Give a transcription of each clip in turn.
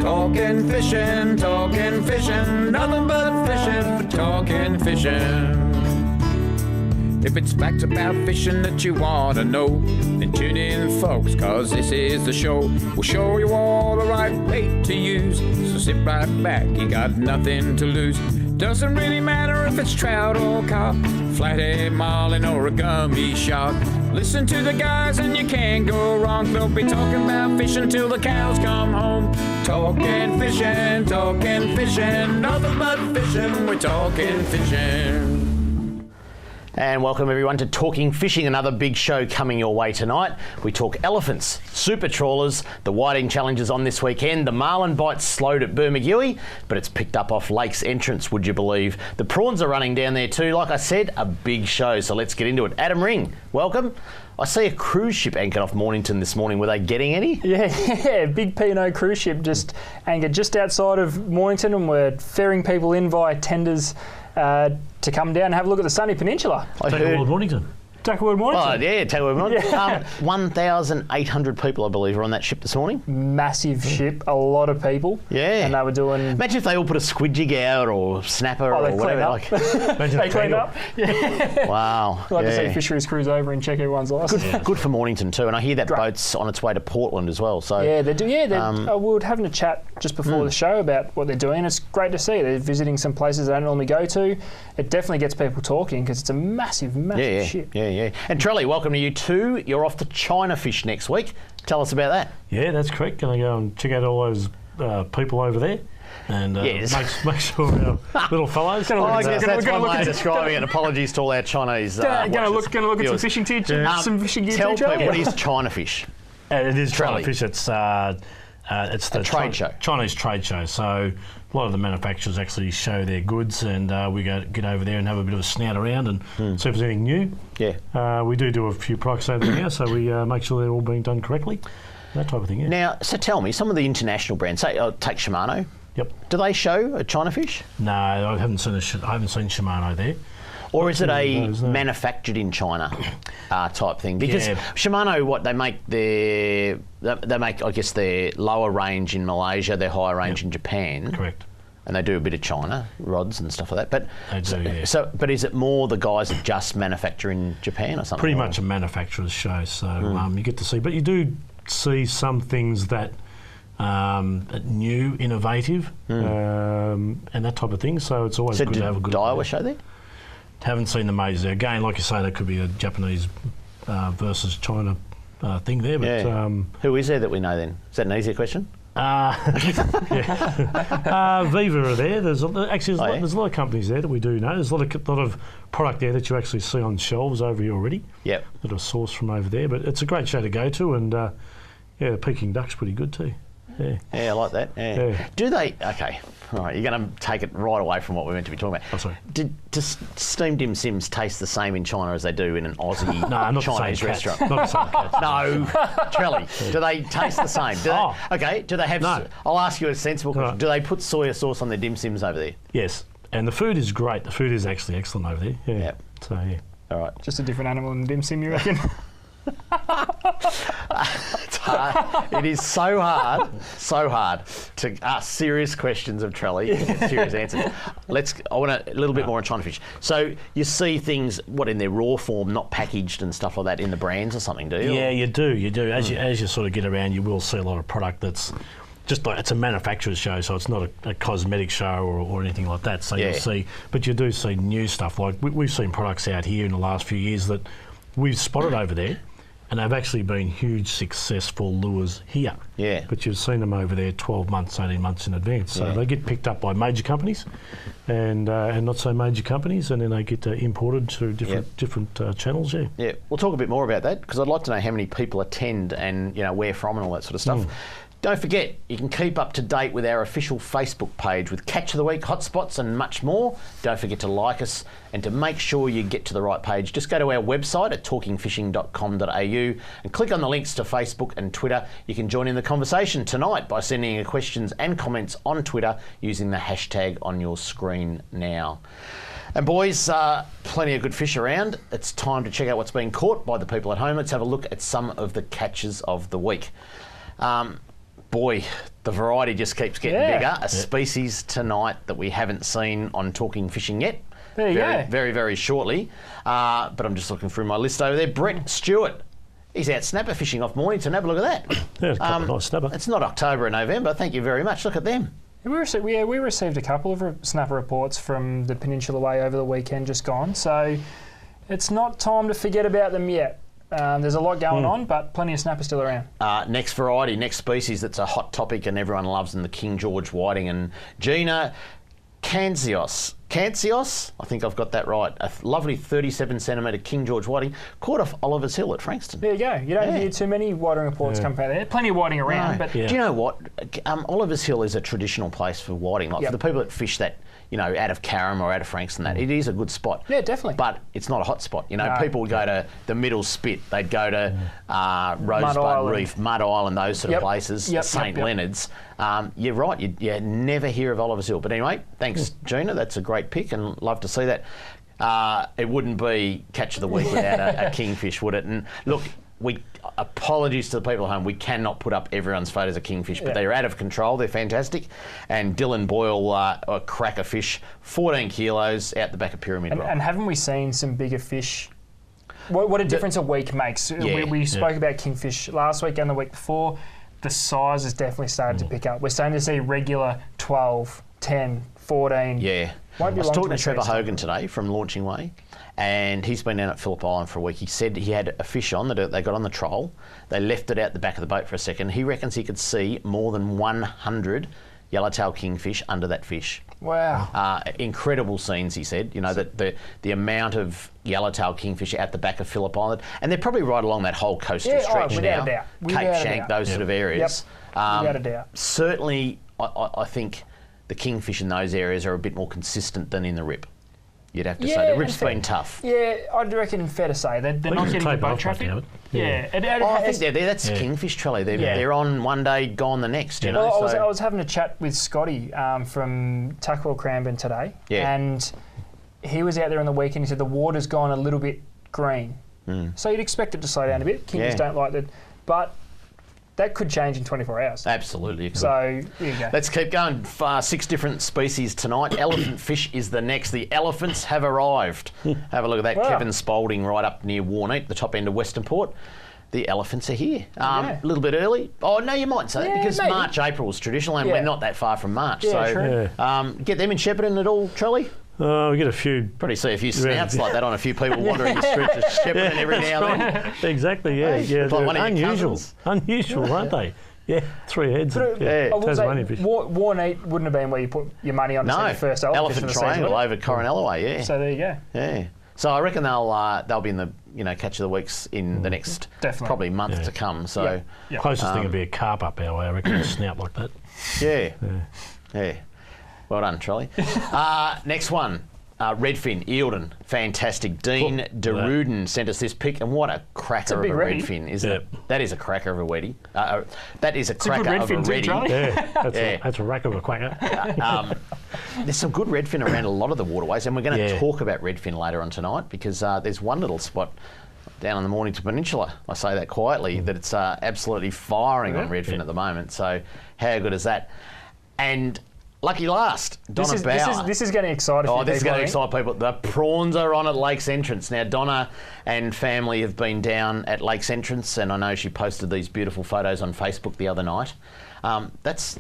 Talking fishing, nothing but fishing for talking fishing. If it's facts about fishing that you want to know, then tune in, folks, cause this is the show. We'll show you all the right bait to use, so sit right back, you got nothing to lose. Doesn't really matter if it's trout or carp, flathead, marlin or a gummy shark. Listen to the guys and you can't go wrong. They'll be talking about fishing till the cows come home. Talking fishing, nothing but fishing, we're talking fishing. And welcome everyone to Talking Fishing, another big show coming your way tonight. We talk elephants, super trawlers, the whiting challenges on this weekend. The marlin bite's slowed at Bermagui, but it's picked up off Lake's entrance, would you believe? The prawns are running down there too. Like I said, a big show, so let's get into it. Adam Ring, welcome. I see a cruise ship anchored off Mornington this morning. Were they getting any? Yeah, big P&O cruise ship just anchored just outside of Mornington, and we're ferrying people in via tenders to come down and have a look at the Sunny Peninsula. Takeaway Mornington. Takeaway Mornington. Oh, yeah, Takeaway Mornington. Yeah. 1,800 people, I believe, are on that ship this morning. Massive ship, a lot of people. Yeah. And they were doing... Imagine if they all put a squid jig out or snapper or whatever. Imagine they cleaned up. Yeah. Wow. Like to see fisheries crews over and check everyone's license. Good for Mornington too, and I hear that boat's on its way to Portland as well. So yeah, they do. Yeah, we were having a chat just before the show about what they're doing. It's great to see. They're visiting some places they don't normally go to. It definitely gets people talking because it's a massive ship. Yeah. And Trelly, welcome to you too. You're off to China fish next week. Tell us about that. Yeah, that's correct. Going to go and check out all those people over there. And make sure our little fellows. I guess that's one way of describing it. Apologies to all our Chinese Going to look at some fishing gear. Some fishing gear. Tell people, what is China fish? It is China fish. It's the trade show. Chinese trade show. So a lot of the manufacturers actually show their goods, and we get over there and have a bit of a snout around and see if there's anything new. Yeah. We do a few products over there, so we make sure they're all being done correctly. That type of thing. Yeah. Now, so tell me, some of the international brands. Say, take Shimano. Yep. Do they show a China fish? No, I haven't seen Shimano there. Or is it a manufactured in China type thing? Because Shimano, what they make they make, I guess, their lower range in Malaysia, their higher range in Japan. Correct. And they do a bit of China rods and stuff like that. But they do, but is it more the guys that just manufacture in Japan or something? Pretty much a manufacturer's show. So you get to see, but you do see some things that new, innovative, and that type of thing. So it's always good to have a good Daiwa show there? Haven't seen the majors there. Again, like you say, that could be a Japanese versus China thing there. But who is there that we know then? Is that an easier question? Viva are there. There's a lot of companies there that we do know. There's a lot of product there that you actually see on shelves over here already. Yep. That are sourced from over there. But it's a great show to go to, and the Peking duck's pretty good too. Yeah, I like that. Yeah. Do they? Okay, all right. You're going to take it right away from what we're meant to be talking about. Oh, sorry. Does steamed dim sims taste the same in China as they do in an Aussie not Chinese restaurant? Not the same cats. No, Trelly. Do they taste the same? Do they have? No. I'll ask you a sensible question. Do they put soya sauce on their dim sims over there? Yes, and the food is great. The food is actually excellent over there. Yeah. Yep. So yeah. All right. Just a different animal in the dim sim, you reckon? It is so hard to ask serious questions of Trelly, serious answers. I want a little bit more on China fish. So you see things, in their raw form, not packaged and stuff like that in the brands or something, do you? Yeah, you do. As you sort of get around, you will see a lot of product that's just like, it's a manufacturer's show, so it's not a cosmetic show or anything like that. So you'll see, but you do see new stuff. Like we've seen products out here in the last few years that we've spotted over there, and they've actually been huge successful lures here. Yeah. But you've seen them over there 12 months, 18 months in advance. So they get picked up by major companies and not so major companies, and then they get imported to different channels, Yeah, we'll talk a bit more about that, because I'd like to know how many people attend and where from and all that sort of stuff. Don't forget, you can keep up to date with our official Facebook page with Catch of the Week, hotspots and much more. Don't forget to like us, and to make sure you get to the right page, just go to our website at talkingfishing.com.au and click on the links to Facebook and Twitter. You can join in the conversation tonight by sending your questions and comments on Twitter using the hashtag on your screen now. And boys, plenty of good fish around. It's time to check out what's being caught by the people at home. Let's have a look at some of the catches of the week. boy, the variety just keeps getting Yeah. bigger. A species tonight that we haven't seen on Talking Fishing yet. There you very, go. very, very shortly. But I'm just looking through my list over there. Brett Stewart. He's out snapper fishing off Mornington. Have a look at that. Yeah, a couple of nice snapper. It's not October and November. Thank you very much. Look at them. We received a couple of snapper reports from the Peninsula Way over the weekend just gone, so it's not time to forget about them yet. There's a lot going on, but plenty of snapper still around. Next variety, next species that's a hot topic and everyone loves them, the King George whiting. And Gina Cancios, I think I've got that right. A lovely 37 centimetre King George whiting caught off Oliver's Hill at Frankston. There you go. You don't hear too many whiting reports come out there. Plenty of whiting around, but Do you know what? Oliver's Hill is a traditional place for whiting. Like for the people that fish that, out of Carrum or out of Frankston, it is a good spot. Yeah, definitely. But it's not a hot spot. No. People would go to the Middle Spit. They'd go to Rosebud Island. Reef, Mud Island, those sort of places. St Leonard's. You're right. You never hear of Oliver's Hill. But anyway, thanks, Gina. That's a great pick, and love to see that. It wouldn't be Catch of the Week without a kingfish, would it? And look, apologies to the people at home. We cannot put up everyone's photos of kingfish, but they're out of control. They're fantastic. And Dylan Boyle, a cracker fish, 14 kilos out the back of Pyramid Rock. and haven't we seen some bigger fish? What a difference a week makes. We spoke about kingfish last week and the week before. The size has definitely started to pick up. We're starting to see regular 12, 10, 14. Yeah. Won't I be was long talking till to Trevor we see Hogan today from Launching Way, and he's been down at Phillip Island for a week. He said he had a fish on that they got on the troll. They left it out the back of the boat for a second. He reckons he could see more than 100 yellowtail kingfish under that fish. Wow. Incredible scenes, he said. That the amount of yellowtail kingfish at the back of Phillip Island, and they're probably right along that whole coastal stretch without now. a doubt. Cape Without a Shank, doubt. those sort of areas. Without a doubt. Certainly, I think the kingfish in those areas are a bit more consistent than in the Rip. You'd have to say the Rip's been tough. Yeah, I'd reckon fair to say they're not getting the boat traffic. I think that's kingfish, Trelly. They're on one day, gone the next. I was having a chat with Scotty from Tuckwell Cranbourne today, and he was out there on the weekend. He said the water's gone a little bit green, so you'd expect it to slow down a bit. Kingfish don't like that, but that could change in 24 hours. Absolutely. It could. So, there you go. Let's keep going. 6 different species tonight. Elephant fish is the next. The elephants have arrived. Have a look at that. Wow. Kevin Spalding right up near Warneep, the top end of Western Port. The elephants are here. A little bit early. Oh, no, you might say because maybe. March, April is traditional, and we're not that far from March. True. Get them in Shepparton at all, Trelly? We get a few. Probably see a few snouts like that on a few people wandering the streets of Shepparton every now and then. Exactly, Like they're one of your unusual. cousins. Unusual, aren't they? Yeah, 3 heads. I will say, Tasmanian fish. Warneep wouldn't have been where you put your money on to see the first elephant fish of the triangle season. over Coronella Way, So there you go. Yeah. So I reckon they'll be in the Catch of the Weeks in the next probably month to come. So Closest thing would be a carp up our way, I reckon, a snout like that. Yeah. Well done, Trolly. Next one. Redfin, Eildon, fantastic. Dean DeRuden sent us this pic, and what a cracker of a redfin, isn't it? That is a cracker of a weddie. That is a cracker of a reddy. That's a rack of a quacker. There's some good redfin around a lot of the waterways, and we're going to talk about redfin later on tonight because there's one little spot down on the Mornington Peninsula, I say that quietly, that it's absolutely firing on redfin at the moment. So how good is that? And lucky last, Donna Bauer. This is getting exciting. This is going to excite people. The prawns are on at Lakes Entrance. Now, Donna and family have been down at Lakes Entrance, and I know she posted these beautiful photos on Facebook the other night. That's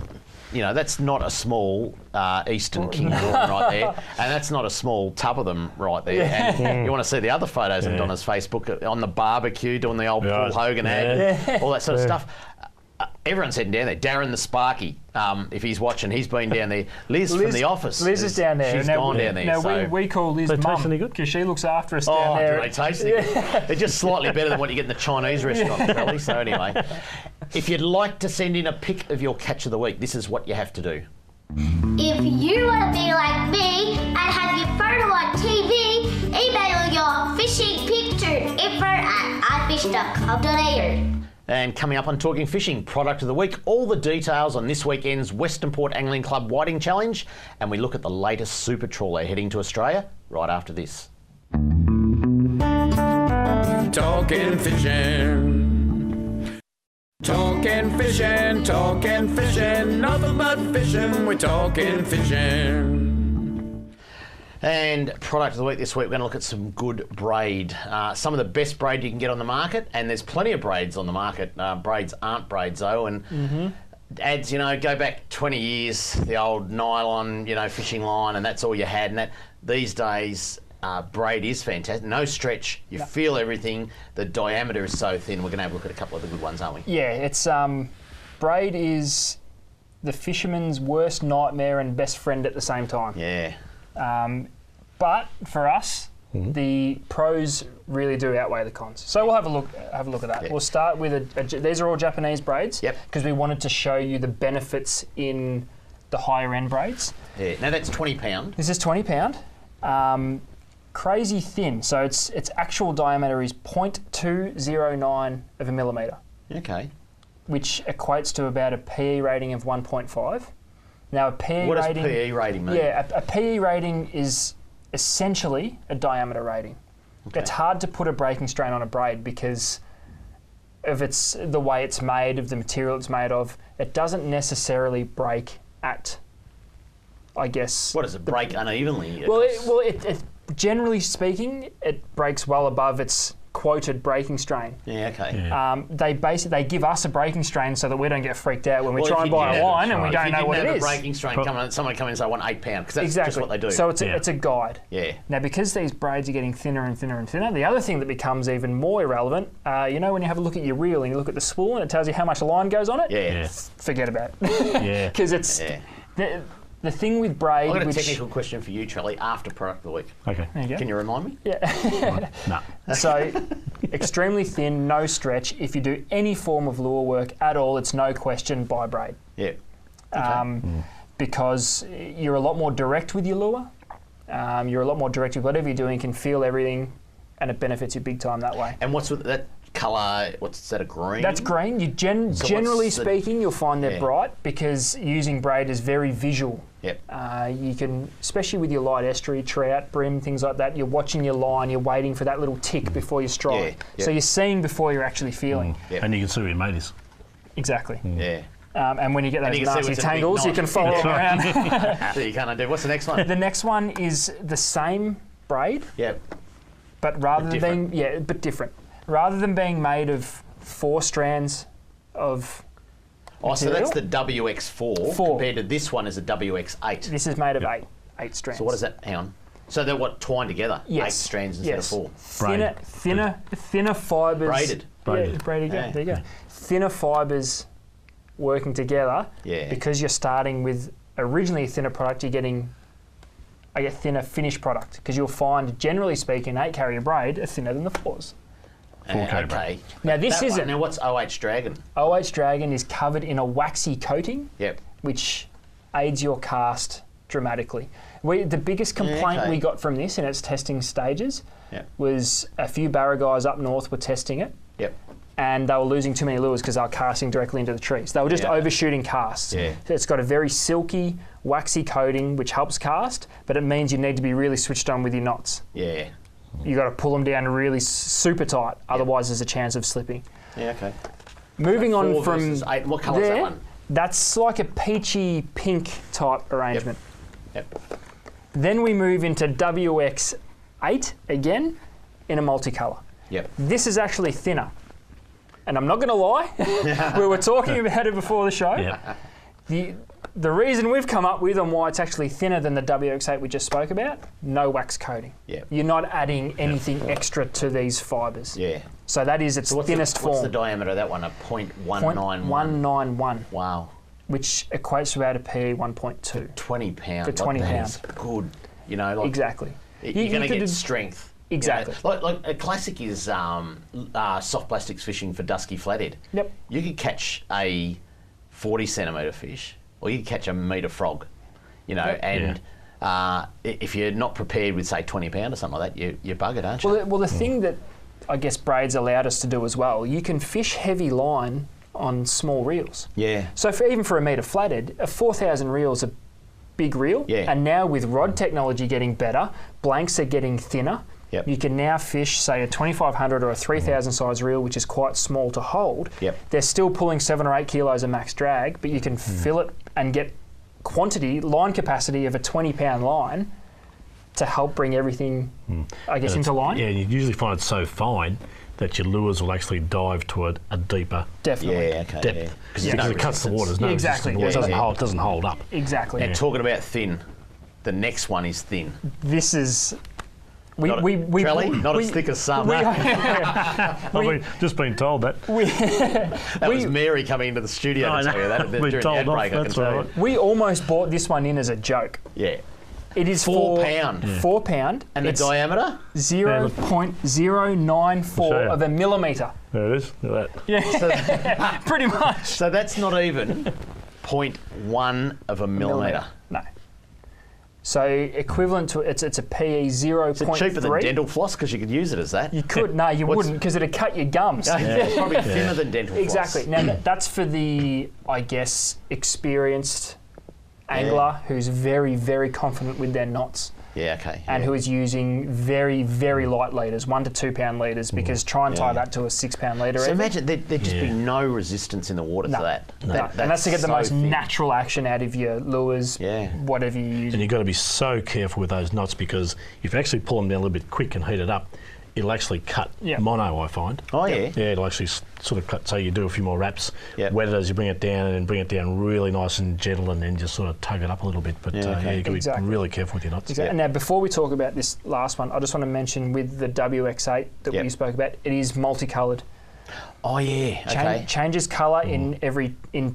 not a small eastern king prawn right there, and that's not a small tub of them right there. And you want to see the other photos on Donna's Facebook on the barbecue, doing the old Paul Hogan ad, all that sort of stuff. Everyone's heading down there. Darren the Sparky, if he's watching, he's been down there. Liz from the office. Liz is down there. She's gone down there. Now, we call Liz Mum because she looks after us down there. Do they taste it? They're just slightly better than what you get in the Chinese restaurant, Trelly. So anyway, if you'd like to send in a pic of your catch of the week, this is what you have to do. If you want to be like me and have your photo on TV, email your fishing picture info@ifish.com.au. And coming up on Talking Fishing, product of the week, all the details on this weekend's Western Port Angling Club Whiting Challenge, and we look at the latest super trawler heading to Australia right after this. Talking fishing. Talking fishing, nothing but fishing, we're talking fishing. And product of the week this week, we're going to look at some good braid. Some of the best braid you can get on the market, and there's plenty of braids on the market. Braids aren't braids though, and ads, go back 20 years, the old nylon, fishing line, and that's all you had. And these days, braid is fantastic. No stretch. You feel everything. The diameter is so thin. We're going to have a look at a couple of the good ones, aren't we? Yeah, it's braid is the fisherman's worst nightmare and best friend at the same time. Yeah. But for us, the pros really do outweigh the cons. So we'll have a look at that. Yeah. We'll start with these are all Japanese braids. Yep. Because we wanted to show you the benefits in the higher end braids. Yeah. Now that's £20. This is £20. Crazy thin. So its actual diameter is 0.209 of a millimetre. Okay. Which equates to about a PE rating of 1.5. Now a PE What rating... does PE rating mean? Yeah, a PE rating is essentially a diameter rating. Okay. It's hard to put a breaking strain on a braid because of the way it's made, of the material it's made of. It doesn't necessarily break at, I guess... What does it break unevenly? It generally speaking, it breaks well above its quoted breaking strain. Yeah, okay. Yeah. They give us a breaking strain so that we don't get freaked out when we try and buy a line and we don't know what it is. If you didn't have a breaking strain, someone come in and say, I want £8, because that's just what they do. So it's a guide. Yeah. Now, because these braids are getting thinner and thinner and thinner, the other thing that becomes even more irrelevant, when you have a look at your reel and you look at the spool and it tells you how much line goes on it, Yeah. forget about it. Yeah. Because it's... The thing with braid... I've got a technical question for you, Trelly, after product of the week. Okay. There you go. Can you remind me? Yeah. No. So, extremely thin, no stretch. If you do any form of lure work at all, it's no question buy braid. Yeah. Because you're a lot more direct with your lure. You're a lot more direct with whatever you're doing. You can feel everything, and it benefits you big time that way. And what's with that colour? What's that, a green? That's green. You generally speaking, you'll find they're bright because using braid is very visual. Yep. You can, especially with your light estuary, trout, bream, things like that, you're watching your line, you're waiting for that little tick before you strike. Yeah. So you're seeing before you're actually feeling. Yep. And you can see where your mate is. Exactly. Yeah. And when you get those you can see nasty what's a big tangles, you knot. can follow them around. So you can't undo. What's the next one? The next one is the same braid, Yep. but rather than being different. Rather than being made of 4 strands of Oh, so material, that's the WX4 compared to this one is a WX8. This is made of 8 strands. So what is that? Hang on. So they're twined together? Yes. 8 strands instead of 4. Thinner fibres. Braided. Yeah, braided. Yeah. There you go. Thinner fibres working together. Yeah. Because you're starting with originally a thinner product, you're getting a thinner finished product. Because you'll find, generally speaking, 8 carrier braid are thinner than the 4s. Okay. Now this isn't. Now what's OH Dragon? OH Dragon is covered in a waxy coating. Yep. Which aids your cast dramatically. The biggest complaint we got from this in its testing stages was a few barra guys up north were testing it. Yep. And they were losing too many lures because they were casting directly into the trees. They were just overshooting casts. Yeah. So it's got a very silky, waxy coating which helps cast, but it means you need to be really switched on with your knots. Yeah. You got to pull them down really super tight, otherwise there's a chance of slipping. Yeah, okay. Moving on 4 from versus 8. What colour is that one? That's like a peachy pink type arrangement. Yep. Then we move into WX8 again in a multicolour. Yep. This is actually thinner. And I'm not going to lie, we were talking about it before the show. Yeah. The reason we've come up with on why it's actually thinner than the WX8 we just spoke about, no wax coating. Yep. You're not adding anything extra to these fibres. Yeah. So that is its thinnest form. What's the diameter of that one? A 0.191. 0.191. Wow. Which equates to about a PE 1.2. £20. For £20. That's good. Exactly. You're going to get strength. Exactly. Like a classic is soft plastics fishing for dusky flathead. Yep. You could catch a 40 centimetre fish, or you could catch a metre frog, and if you're not prepared with, say, £20 or something like that, you're buggered, aren't you? Well, the thing that I guess braids allowed us to do as well, you can fish heavy line on small reels. Yeah. So even for a metre flathead, a 4,000 reel's a big reel. Yeah. And now with rod technology getting better, blanks are getting thinner, Yep. You can now fish, say, a 2500 or a 3000 size reel, which is quite small to hold. Yep. They're still pulling 7 or 8 kilos of max drag, but you can fill it and get line capacity of a 20-pound line to help bring everything, I guess, into line. Yeah, you usually find it so fine that your lures will actually dive toward a deeper Definitely. depth. Because Yeah. it cuts the water. There's no Exactly. resistance. Yeah. It doesn't hold up. Exactly. And talking about thin, the next one is thin. This is... Trelly, not as thick as some. I've just been told that. That was Mary coming into the studio to tell you that Been during the told ad off, break, I can that's tell all you. right. We almost bought this one in as a joke. Yeah. It is 4 pound. 4 pound. And the it's diameter? 0.094 of a millimetre. There it is. Look at that. Yeah, pretty much. So that's not even 0.1 of a millimetre. No. So equivalent to it's a PE 0.3. Is it cheaper than dental floss because you could use it as that? You could. No, you wouldn't because it'd cut your gums. It's probably thinner than dental floss. Exactly. Now that's for the, I guess, experienced angler who's very, very confident with their knots. Yeah, okay. And who is using very, very light leaders, 1 to 2 pound leaders, because try and tie that to a 6 pound leader. So imagine there'd just be no resistance in the water to that. And that's to get the so most thin. natural action out of your lures, whatever you use. And you've got to be so careful with those knots because if you actually pull them down a little bit quick and heat it up, it'll actually cut mono, I find. Oh, yeah? Yeah, it'll actually sort of cut, so you do a few more wraps, Yep. wet it as you bring it down and bring it down really nice and gentle and then just sort of tug it up a little bit. But you've got to be really careful with your knots. Exactly. Now, before we talk about this last one, I just want to mention with the WX8 that we spoke about, it is multicoloured. Oh, yeah, okay. Changes colour in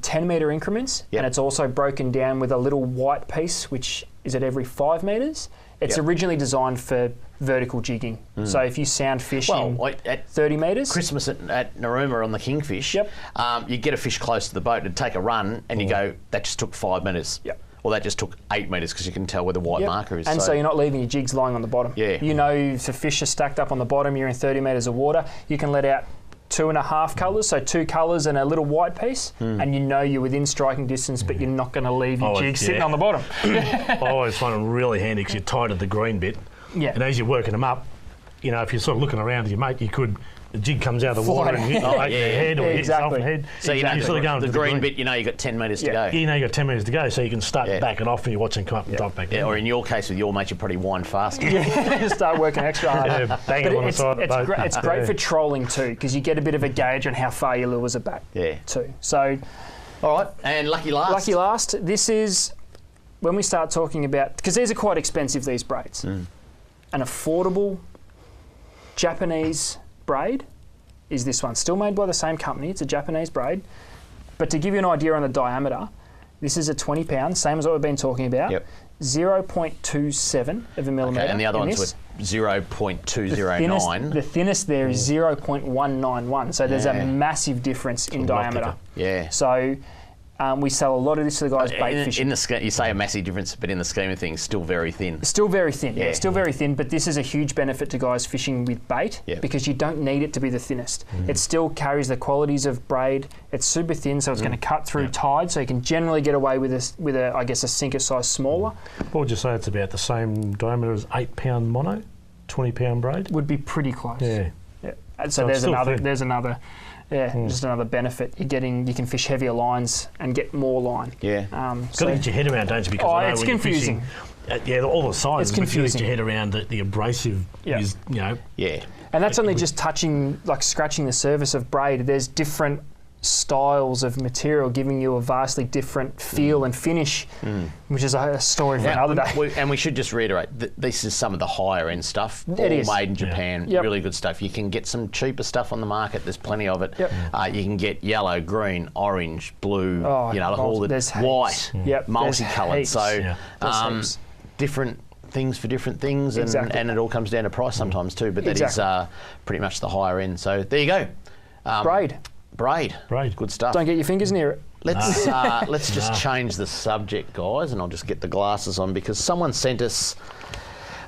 10 metre increments, and it's also broken down with a little white piece, which is at every 5 metres. It's originally designed for vertical jigging. So if you sound fish in at 30 metres... Christmas at Narooma on the Kingfish, you get a fish close to the boat and take a run and you go, that just took 5 metres. Yep. Or that just took 8 metres because you can tell where the white marker is. And so you're not leaving your jigs lying on the bottom. Yeah. You know if the fish are stacked up on the bottom, you're in 30 metres of water, you can let out 2.5 colours, so 2 colours and a little white piece, and you know you're within striking distance, but you're not going to leave your jig sitting on the bottom. I always find them really handy because you're tied at the green bit, and as you're working them up, you know, if you're sort of looking around at your mate, the jig comes out of the water and hit your head or hit yourself in the head. So you know, you're sort of going the to green bit, you know you've got 10 metres to go. You know you've got 10 metres to go, so you can start backing off and you're watching come up and drop back down. Or in your case with your mate, you probably wind faster. Start working extra hard. Bang on the side of the boat. It's great for trolling too, because you get a bit of a gauge on how far your lures are back too. So, all right, and lucky last. Lucky last. This is when we start talking about, because these are quite expensive, these braids. An affordable Japanese braid is this one. Still made by the same company. It's a Japanese braid. But to give you an idea on the diameter, this is a 20 pound, same as what we've been talking about. 0.27 of a millimetre. Okay, and the other ones were 0.209. The thinnest there is 0.191. So there's a massive difference in diameter. Yeah. So we sell a lot of this to the guys bait fishing. You say a massive difference, but in the scheme of things, still very thin. Still very thin, still very thin, but this is a huge benefit to guys fishing with bait because you don't need it to be the thinnest. It still carries the qualities of braid. It's super thin, so it's going to cut through tide, so you can generally get away with a I guess, a sinker size smaller. What would you say it's about the same diameter as 8 pound mono, 20 pound braid? Would be pretty close. Yeah. And so there's another just another benefit. You can fish heavier lines and get more line. Got to get your head around, don't you? Because I know it's when confusing. You're fishing, all the sizes. It's confusing. But you get your head around the abrasive is, And that's only just touching, like scratching the surface of braid. There's different styles of material giving you a vastly different feel and finish, which is a story for another day. And we should just reiterate, this is some of the higher end stuff, all made in Japan, really good stuff. You can get some cheaper stuff on the market, there's plenty of it. You can get yellow, green, orange, blue, all the white, multicoloured. So different things for different things, and it all comes down to price sometimes too, but that is pretty much the higher end. So there you go. Braid. Good stuff. Don't get your fingers near it. Let's just change the subject, guys, and I'll just get the glasses on because someone sent us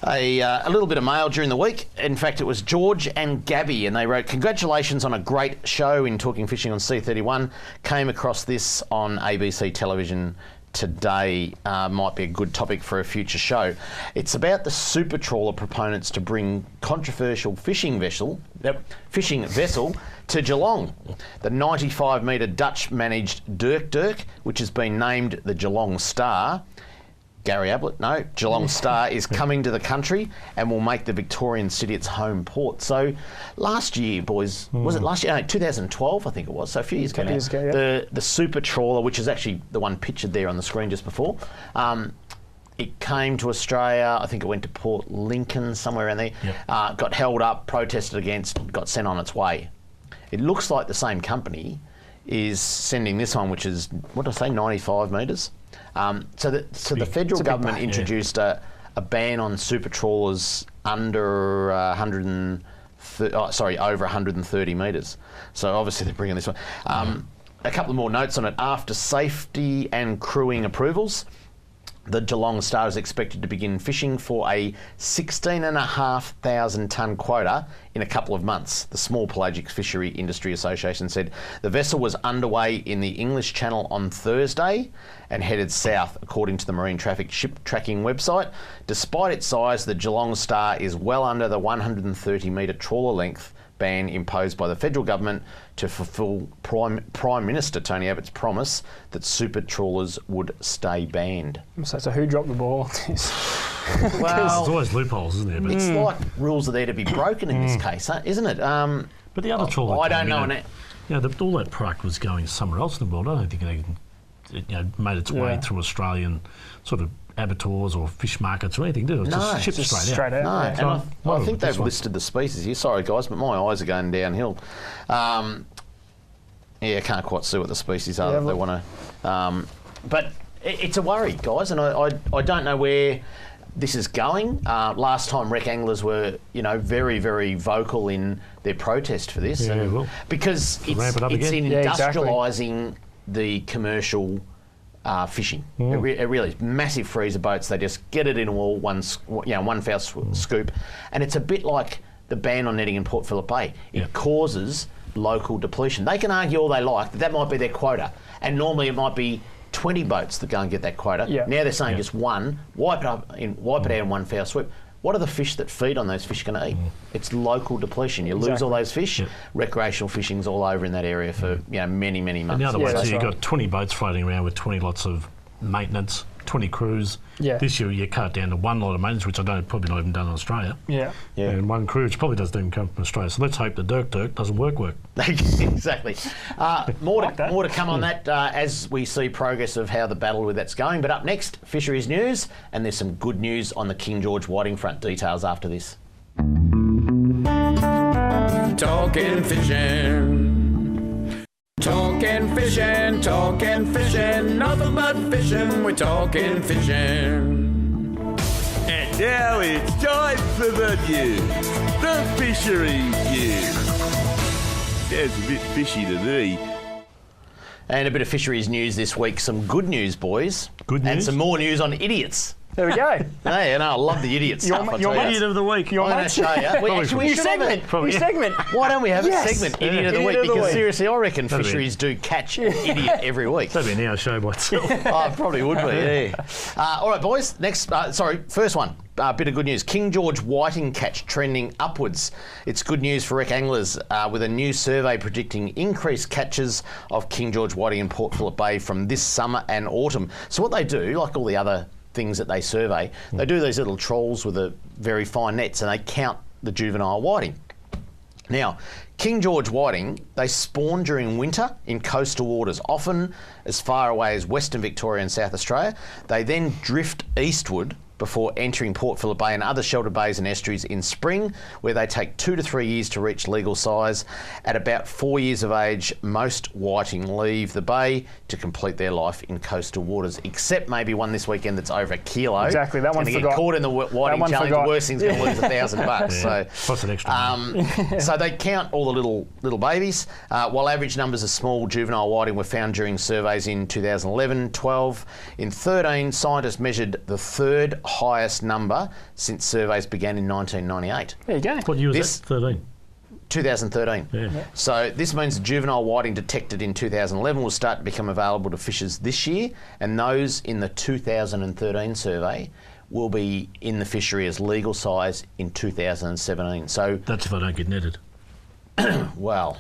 a little bit of mail during the week. In fact, it was George and Gabby, and they wrote, "Congratulations on a great show in Talking Fishing on C31. Came across this on ABC television today might be a good topic for a future show. It's about the super trawler proponents to bring controversial fishing vessel to Geelong. The 95-metre Dutch-managed Dirk, which has been named the Geelong Star. Gary Ablett, no. Geelong Star is coming to the country and will make the Victorian city its home port. So last year, boys, was it last year? No, 2012, I think it was. So a few years ago now. The super trawler, which is actually the one pictured there on the screen just before, it came to Australia. I think it went to Port Lincoln, somewhere around there. Yep. Got held up, protested against, got sent on its way. It looks like the same company is sending this one, which is, what did I say, 95 metres? So the federal government introduced a ban on super trawlers under over 130 metres. So obviously they're bringing this one. A couple of more notes on it. After safety and crewing approvals, the Geelong Star is expected to begin fishing for a 16,500 tonne quota in a couple of months. The Small Pelagic Fishery Industry Association said the vessel was underway in the English Channel on Thursday and headed south, according to the Marine Traffic Ship Tracking website. Despite its size, the Geelong Star is well under the 130-metre trawler length ban imposed by the federal government to fulfil Prime Minister Tony Abbott's promise that super trawlers would stay banned. So who dropped the ball on this? Well, there's always loopholes, isn't there? But it's like rules are there to be broken in this case, isn't it? But the other trawler... I don't know. All that product was going somewhere else in the world. I don't think it made its way through Australian sort of abattoirs or fish markets or anything, did it? It was just shipped straight out. No, and I think they've listed the species here. Sorry, guys, but my eyes are going downhill. I can't quite see what the species are that they want to... but it's a worry, guys, and I don't know where this is going. Last time wreck anglers were, very, very vocal in their protest for this. Because it's industrialising the commercial... fishing. It really is. Massive freezer boats. They just get it in one foul scoop, and it's a bit like the ban on netting in Port Phillip Bay. It causes local depletion. They can argue all they like that might be their quota, and normally it might be 20 boats that go and get that quota. Now they're saying just one. Wipe it out in one foul swoop. What are the fish that feed on those fish going to eat? It's local depletion. You lose all those fish. Recreational fishing's all over in that area for many, many months. And the other way, you've got 20 boats floating around with 20 lots of maintenance, 20 crews. This year you cut it down to one lot of maintenance, which probably not even done in Australia. And one crew, which probably doesn't even come from Australia. So let's hope the Dirk doesn't work. Exactly. More to come on that as we see progress of how the battle with that's going. But up next, fisheries news, and there's some good news on the King George whiting front. Details after this. Talking fishing. Talking fishing, nothing but fishing, we're talking fishing. And now it's time for the news, the fisheries news. Sounds a bit fishy to me. And a bit of fisheries news this week. Some good news, boys. Good news. And some more news on idiots. There we go. Hey, I love the idiot stuff. Your idiot of the week. I'm going to show you. New segment. Why don't we have a segment, Idiot of the Week? Because seriously, I reckon fisheries do catch an idiot every week. That'd be an hour show by itself. Oh, it probably would be, all right, boys. First one. Bit of good news. King George whiting catch trending upwards. It's good news for wreck anglers with a new survey predicting increased catches of King George whiting in Port Phillip Bay from this summer and autumn. So what they do, like all the other things that they survey, they do these little trawls with a very fine nets and they count the juvenile whiting. Now, King George whiting, they spawn during winter in coastal waters, often as far away as Western Victoria and South Australia. They then drift eastward before entering Port Phillip Bay and other sheltered bays and estuaries in spring, where they take 2 to 3 years to reach legal size. At about 4 years of age, most whiting leave the bay to complete their life in coastal waters, except maybe one this weekend that's over a kilo. Exactly, that one forgot. Get caught in the whiting challenge, the worst thing's going to lose $1,000. So plus an extra. So they count all the little babies. While average numbers of small juvenile whiting were found during surveys in 2011, 12. In 13, scientists measured the third highest number since surveys began in 1998. There you go. What year was that? 13. 2013. Yeah. So this means the juvenile whiting detected in 2011 will start to become available to fishers this year, and those in the 2013 survey will be in the fishery as legal size in 2017. So That's if they don't get netted. well,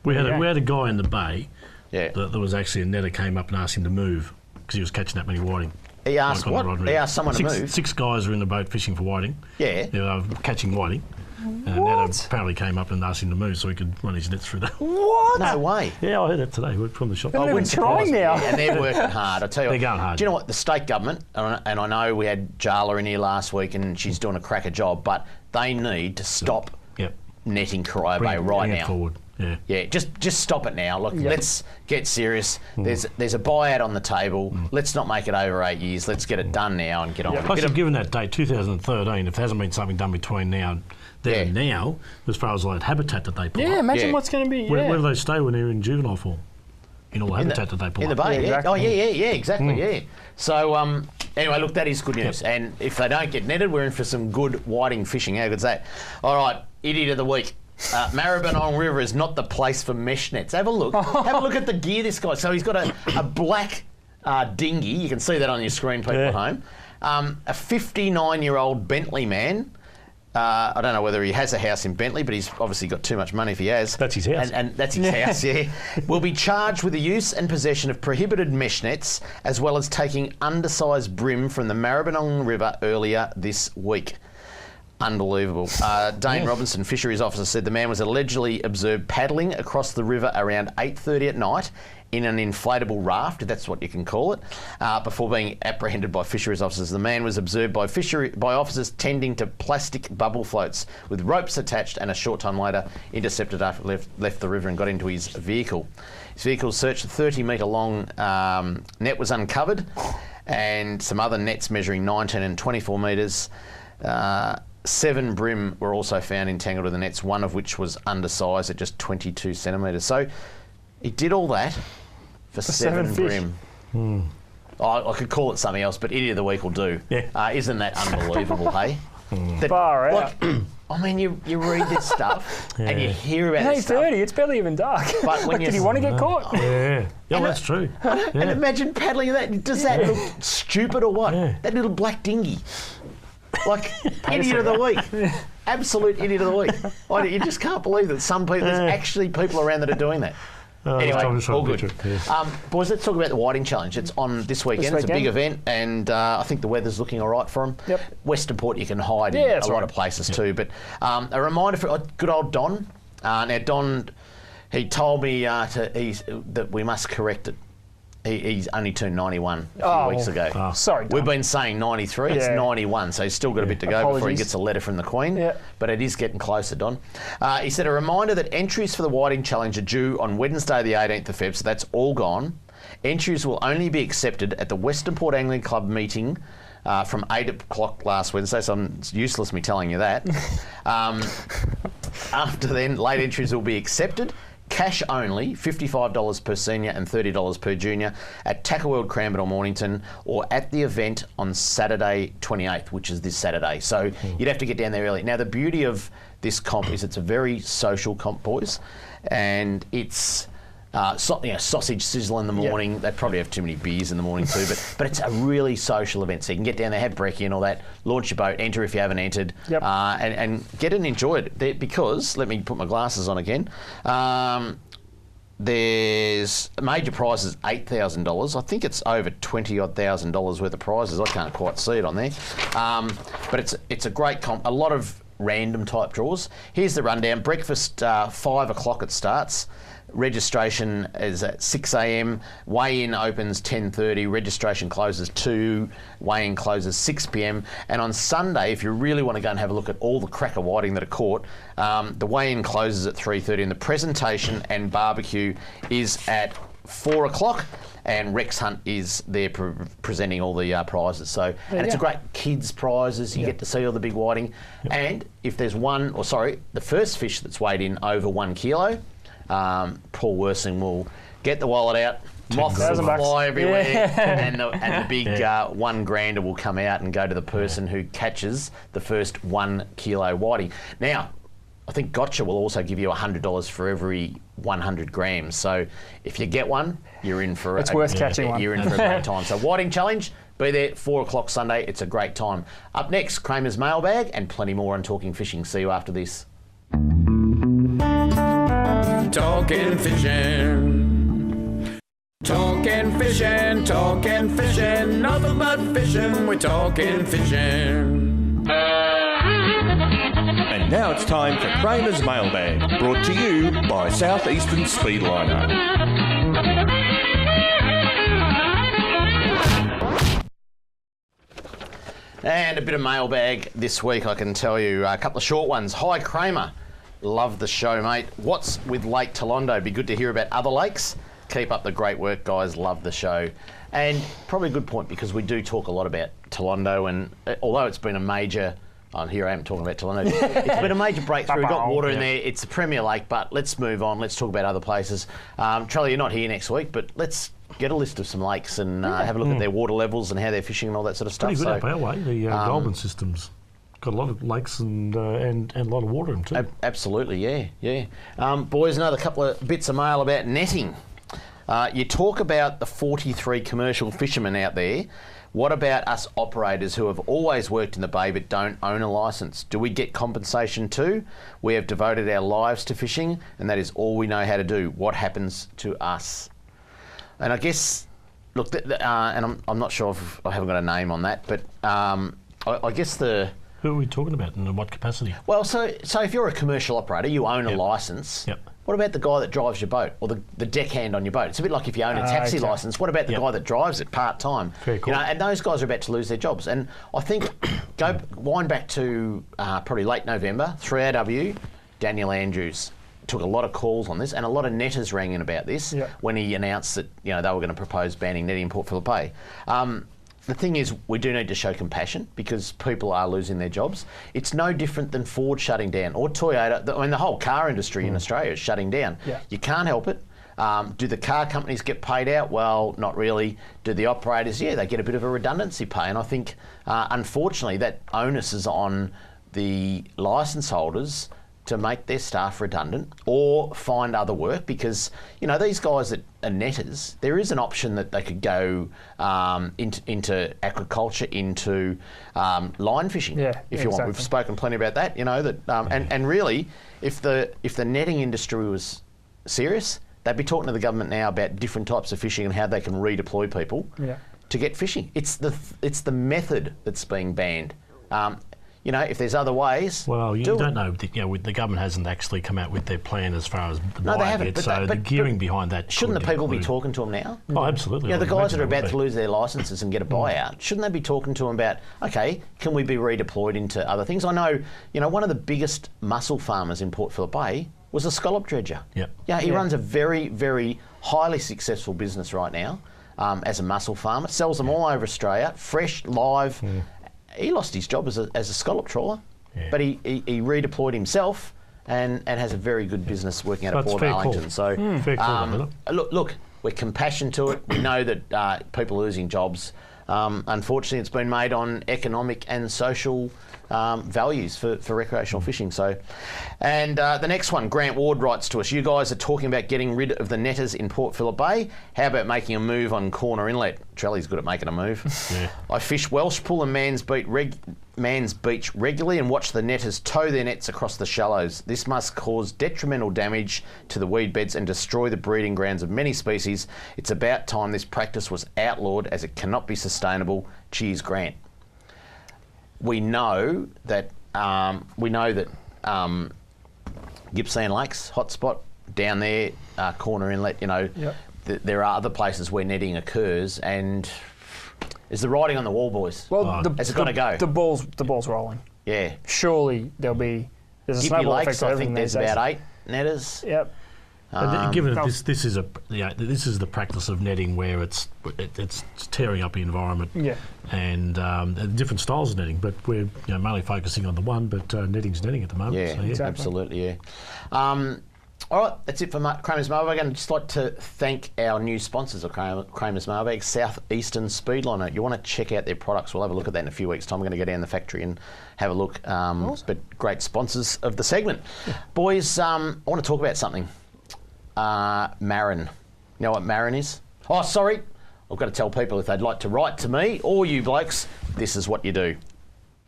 We had a guy in the bay yeah. that there was actually a netter came up and asked him to move because he was catching that many whiting. He asked Like on the what? rod He reel. asked someone to move. 6 guys were in the boat fishing for whiting. Yeah. They were catching whiting. And a netter apparently came up and asked him to move so he could run his nets through that. What? No way. Yeah, I heard that today from the shop. They're not even trying now. Yeah, and they're working hard. I tell you, They're going hard. Do you know what the state government? And I know we had Jarla in here last week, and she's doing a cracker job. But they need to stop Yep. netting Corio Bay right Bring it now. forward. Yeah. Yeah, just stop it now. Look, let's get serious. There's a buyout on the table. Let's not make it over 8 years. Let's get it done now and get on with it. Plus, you've given that date, 2013, if there hasn't been something done between now and now, as far as like habitat that they pull Yeah, up. imagine Yeah. what's going to be. Where do they stay when they're in juvenile form? In all the habitat that they pull in the up. bay, Yeah, yeah. exactly. Oh, yeah, exactly, yeah. So, anyway, look, that is good news. And if they don't get netted, we're in for some good whiting fishing. How good's that? All right, idiot of the week. Marron River is not the place for mesh nets. Have a look. Have a look at the gear this guy. So he's got a black dinghy. You can see that on your screen, people at home. A 59-year-old Bentley man. I don't know whether he has a house in Bentley, but he's obviously got too much money if he has. That's his house. And that's his house, yeah. Will be charged with the use and possession of prohibited mesh nets, as well as taking undersized brim from the Marron River earlier this week. Unbelievable. Dane Robinson, fisheries officer, said the man was allegedly observed paddling across the river around 8:30 at night in an inflatable raft, if that's what you can call it, before being apprehended by fisheries officers. The man was observed by officers tending to plastic bubble floats with ropes attached, and a short time later intercepted after it left the river and got into his vehicle. His vehicle searched. A 30-metre long net was uncovered, and some other nets measuring 19 and 24 metres. 7 brim were also found entangled in the nets, one of which was undersized at just 22 centimetres. So he did all that for 7 brim. I could call it something else, but idiot of the week will do. Yeah. Isn't that unbelievable, hey? That, Far out. like, I mean, you read this stuff and you hear about this stuff. 8:30, it's barely even dark. But when Did he want to get caught? Yeah, that's true. And imagine paddling that. Does that look stupid or what? Yeah. That little black dinghy. Like, idiot of the week. Absolute idiot of the week. You just can't believe that there's actually people around that are doing that. Anyway, all good. Boys, let's talk about the whiting challenge. It's on this weekend. It's a big event, and I think the weather's looking all right for them. Yep. Western Port you can hide in a lot of places too. But a reminder for good old Don. Now, Don, he told me that we must correct it. He's only turned 91 a few weeks ago. Sorry, Don. We've been saying 93. It's 91, so he's still got a bit to go before he gets a letter from the Queen. Yeah. But it is getting closer, Don. He said, a reminder that entries for the Whiting Challenge are due on Wednesday the 18th of Feb, so that's all gone. Entries will only be accepted at the Western Port Angling Club meeting from 8 o'clock last Wednesday, so it's useless me telling you that. After then, late entries will be accepted. Cash only, $55 per senior and $30 per junior at Tackle World Cranbourne or Mornington, or at the event on Saturday 28th, which is this Saturday. So you'd have to get down there early. Now, the beauty of this comp is it's a very social comp, boys, and it's sausage sizzle in the morning. Yep. They probably have too many beers in the morning too, but it's a really social event. So you can get down there, have brekkie and all that, launch your boat, enter if you haven't entered, and get and enjoy it. Because, let me put my glasses on again, there's major prizes $8,000. I think it's over $20,000 worth of prizes. I can't quite see it on there, but it's a great comp. A lot of random type draws. Here's the rundown. Breakfast 5 o'clock it starts. Registration is at 6 a.m. Weigh-in opens 10:30. Registration closes 2. Weigh-in closes 6 p.m. And on Sunday, if you really want to go and have a look at all the cracker whiting that are caught, the weigh-in closes at 3:30, and the presentation and barbecue is at 4 o'clock. And Rex Hunt is there presenting all the prizes. So, and it's a great kids' prizes. You get to see all the big whiting. And if there's the first fish that's weighed in over 1 kilo, Paul Worsing will get the wallet out, moths will fly everywhere, and the big $1,000 will come out and go to the person who catches the first 1 kilo whiting. Now, I think Gotcha will also give you $100 for every 100 grams. So if you get one, you're in for it's worth catching one. You're in for a great time. So Whiting Challenge, be there 4 o'clock Sunday. It's a great time. Up next, Kramer's mailbag and plenty more on Talking Fishing. See you after this. Talking fishing. Talking fishing, talking fishing, nothing but fishing, we're talking fishing. And now it's time for Kramer's Mailbag, brought to you by Southeastern Speedliner. And a bit of mailbag this week, I can tell you. A couple of short ones. Hi, Kramer. Love the show, mate. What's with Lake Tolondo? Be good to hear about other lakes. Keep up the great work, guys. Love the show. And probably a good point because we do talk a lot about Tolondo, and although it's been a major... Oh, here I am talking about Tolondo. It's been a major breakthrough. We've got water in there. It's a premier lake, but let's move on. Let's talk about other places. Trelly, you're not here next week, but let's get a list of some lakes and have a look at their water levels and how they're fishing and all that sort of stuff. Pretty good up our way. The Goulburn system's got a lot of lakes and a lot of water in them too. Absolutely, yeah. Boys, another couple of bits of mail about netting. You talk about the 43 commercial fishermen out there. What about us operators who have always worked in the bay but don't own a licence? Do we get compensation too? We have devoted our lives to fishing and that is all we know how to do. What happens to us? And I guess, look, and I'm not sure if I haven't got a name on that, but I guess the... Who are we talking about and in what capacity? Well, so if you're a commercial operator, you own a licence. Yep. What about the guy that drives your boat or the deckhand on your boat? It's a bit like if you own a taxi licence. What about the guy that drives it part-time? Very cool. You know, and those guys are about to lose their jobs. And I think, wind back to probably late November, 3AW, Daniel Andrews took a lot of calls on this and a lot of netters rang in about this when he announced that they were going to propose banning netting in Port Phillip Bay. The thing is, we do need to show compassion because people are losing their jobs. It's no different than Ford shutting down or Toyota. The whole car industry in Australia is shutting down. Yeah. You can't help it. Do the car companies get paid out? Well, not really. Do the operators? Yeah, they get a bit of a redundancy pay. And I think, unfortunately, that onus is on the licence holders to make their staff redundant or find other work because, these guys that are netters, there is an option that they could go into aquaculture, into line fishing if you want. We've spoken plenty about that, and really, if the netting industry was serious, they'd be talking to the government now about different types of fishing and how they can redeploy people to get fishing. It's the method that's being banned. If there's other ways, well, you don't know. The government hasn't actually come out with their plan as far as the they haven't. Yet, so the gearing behind that. Shouldn't the people be talking to them now? Oh, absolutely. The guys that are about to lose their licences and get a buyout, shouldn't they be talking to them about, okay, can we be redeployed into other things? I know, one of the biggest mussel farmers in Port Phillip Bay was a scallop dredger. He runs a very, very highly successful business right now as a mussel farmer. Sells them all over Australia, fresh, live. He lost his job as a scallop trawler, but he redeployed himself and has a very good business working out of Port Arlington. Cool. So, fair call, look, we're compassionate to it. We know that people are losing jobs. Unfortunately, it's been made on economic and social values for recreational fishing. So, and the next one, Grant Ward writes to us, you guys are talking about getting rid of the netters in Port Phillip Bay. How about making a move on Corner Inlet? Trelly's good at making a move. I fish Welsh Pool and Man's Beach regularly and watch the netters tow their nets across the shallows. This must cause detrimental damage to the weed beds and destroy the breeding grounds of many species. It's about time this practice was outlawed as it cannot be sustainable. Cheers, Grant. We know that Gippsland Lakes, hotspot down there, Corner Inlet. There are other places where netting occurs, and is the writing on the wall, boys? Well, has it got to go? The ball's rolling. Yeah. Surely there's a Gippy snowball Lakes, effect. I think there's about 8 netters. Yep. Given that this is the practice of netting where it's tearing up the environment, and different styles of netting, but we're mainly focusing on the one, but netting's netting at the moment. Yeah, exactly. Absolutely, yeah. All right, that's it for Kramer's Mailbag. And I'd just like to thank our new sponsors of Kramer's Mailbag, South Eastern Speedliner. You want to check out their products, we'll have a look at that in a few weeks' time. We're going to go down the factory and have a look. Awesome. But great sponsors of the segment. Boys, I want to talk about something. Marron. You know what Marron is? Oh, sorry. I've got to tell people if they'd like to write to me or you blokes, this is what you do.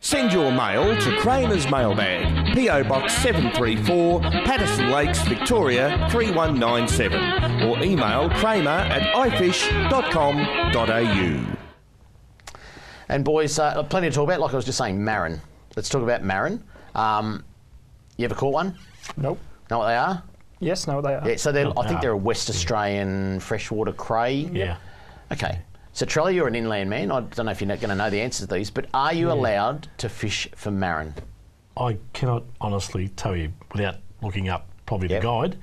Send your mail to Kramer's Mailbag, PO Box 734, Patterson Lakes, Victoria 3197, or email kramer@ifish.com.au. And boys, plenty to talk about. Like I was just saying, Marron. Let's talk about Marron. You ever caught one? Nope. Know what they are? Yes, know what they are. Yeah, so I think they're a West Australian freshwater cray. Yeah. Okay. So, Trelly, you're an inland man. I don't know if you're not going to know the answers to these, but are you allowed to fish for Marron? I cannot honestly tell you without looking up probably the guide.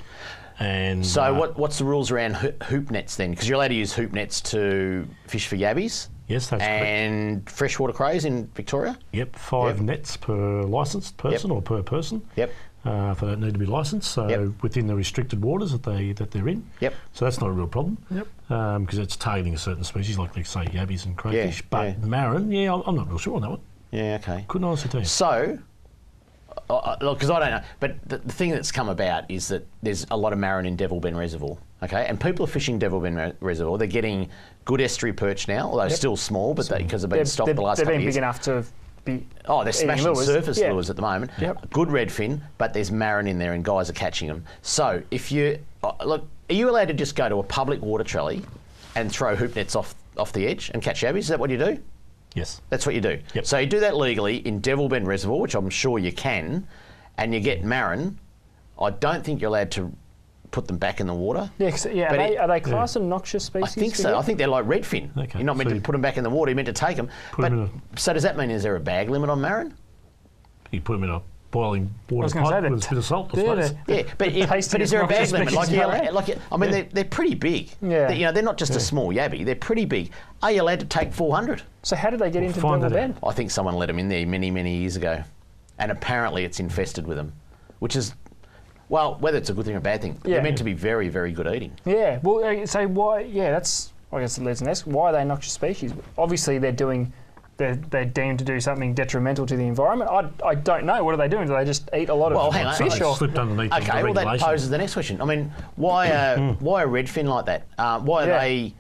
And so, what's the rules around hoop nets then? Because you're allowed to use hoop nets to fish for yabbies. Yes, that's correct. And freshwater crays in Victoria? Yep, 5 nets per licensed person or per person. Yep. If they don't need to be licensed, so within the restricted waters that they're in. Yep. So that's not a real problem. Yep. Because it's targeting a certain species, like they say yabbies and crayfish. But Marron, I'm not real sure on that one. Yeah. Okay. Couldn't honestly tell you. So, look, because I don't know, but the thing that's come about is that there's a lot of Marron in Devil Bend Reservoir. Okay, and people are fishing Devil Bend Reservoir. They're getting good estuary perch now, although still small, but because they've been stopped the last couple of years. They've been big enough to be. Oh, they're smashing lures. surface lures at the moment. Yep. Good redfin, but there's Marron in there and guys are catching them. So if you, look, are you allowed to just go to a public water trolley and throw hoop nets off the edge and catch yabbies? Is that what you do? Yes. That's what you do. Yep. So you do that legally in Devil Bend Reservoir, which I'm sure you can, and you get Marron. I don't think you're allowed to put them back in the water. Yeah, are they classed as noxious species? I think so. I think they're like redfin. Okay. You're not meant to put them back in the water. You're meant to take them. So does that mean is there a bag limit on Marron? You put them in a boiling water I was pot gonna say with a bit of salt, I suppose. Yeah, but is there a bag limit? I mean, they're pretty big. Yeah. They're not just a small yabby. They're pretty big. Are you allowed to take 400? So how did they get into Devil Bend? I think someone let them in there many, many years ago, and apparently it's infested with them, which is. Well, whether it's a good thing or a bad thing, they're meant to be very, very good eating. Yeah. Well, so why? Yeah, that's. I guess it leads to the next. Why are they noxious species? Obviously, they're deemed to do something detrimental to the environment. I don't know. What are they doing? Do they just eat a lot of fish? Or slipped underneath. Okay. Well, that poses the next question. I mean, why are redfin like that? Why are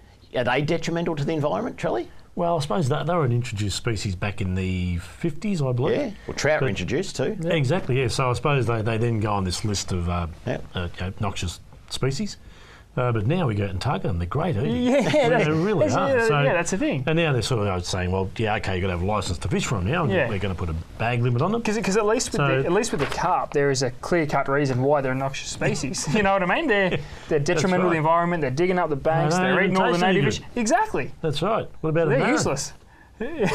they detrimental to the environment, Trelly? Well, I suppose they were an introduced species back in the 50s, I believe. Yeah, well, trout were introduced too. Yeah. Exactly, yeah. So I suppose they then go on this list of noxious species. But now we go out and target them. They're great eating. Yeah, they really are. So, that's the thing. And now they're sort of saying, well, okay, you've got to have a licence to fish from now, and we're going to put a bag limit on them. Because at least with the carp, there is a clear-cut reason why they're a noxious species. You know what I mean? They're detrimental to the environment. They're digging up the banks. They're eating all the native fish. Exactly. That's right. What about they're useless. Yeah,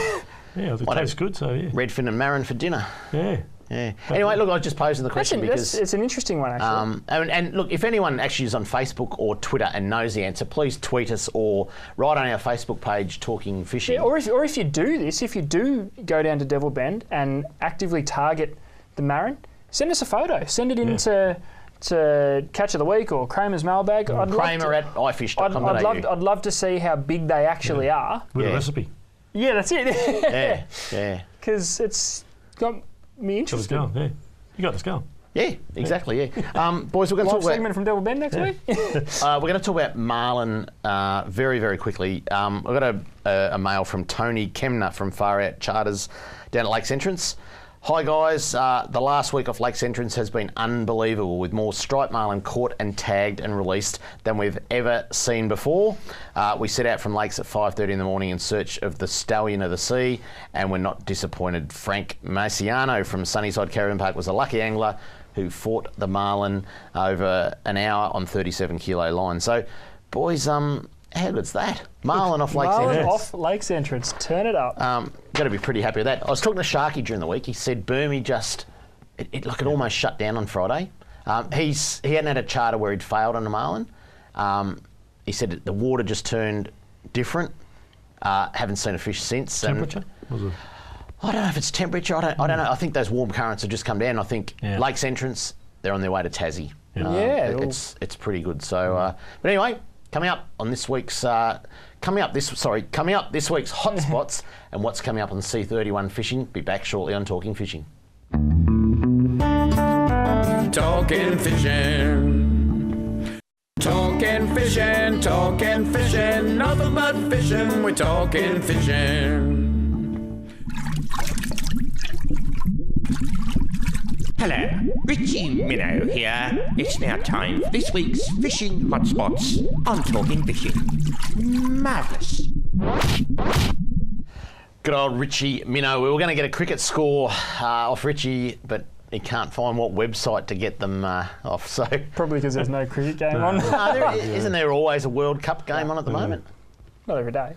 it tastes good. So yeah. Redfin and Marron for dinner. Yeah. Yeah. Anyway, look, I was just posing the question because it's an interesting one, actually. And look, if anyone actually is on Facebook or Twitter and knows the answer, please tweet us or write on our Facebook page, Talking Fishing. Yeah, or if you do this, if you do go down to Devil Bend and actively target the Marron, send us a photo. Send it in to Catch of the Week or Kramer's Mailbag. Kramer@ifish.com.au. I'd love to see how big they actually are. With a recipe. Yeah, that's it. Yeah. Because it's got me interested. Yeah. You got this going. Yeah, exactly, yeah. Boys, we're going to talk about... segment from Devil Bend next week. We're going to talk about Marlon very, very quickly. I've got a mail from Tony Kemner from Far Out Charters down at Lakes Entrance. Hi guys, the last week off Lakes Entrance has been unbelievable with more striped marlin caught and tagged and released than we've ever seen before. We set out from lakes at 5:30 in the morning in search of the stallion of the sea, and we're not disappointed. Frank Maciano from Sunnyside Caravan Park was a lucky angler who fought the marlin over an hour on 37 kilo line. So boys, how good's that? Marlon off Lakes Entrance. Marlon off Lakes Entrance. Turn it up. Got to be pretty happy with that. I was talking to Sharky during the week. He said Burmy it almost shut down on Friday. He hadn't had a charter where he'd failed on a marlin. He said the water just turned different. Haven't seen a fish since. Temperature? I don't know if it's temperature. I don't know. I think those warm currents have just come down. I think Lakes Entrance, they're on their way to Tassie. Yeah. It's pretty good. So, but anyway, coming up this week's hotspots and what's coming up on C31 fishing. Be back shortly on Talking Fishing. Talking fishing. Talking fishing, talking fishing, nothing but fishing, we're talking fishing. Hello, Richie Minnow here. It's now time for this week's fishing hotspots on Talking Fishing. Marvellous. Good old Richie Minnow. We were going to get a cricket score off Richie, but he can't find what website to get them off. So probably because there's no cricket game on. Isn't there always a World Cup game on at the moment? Not every day.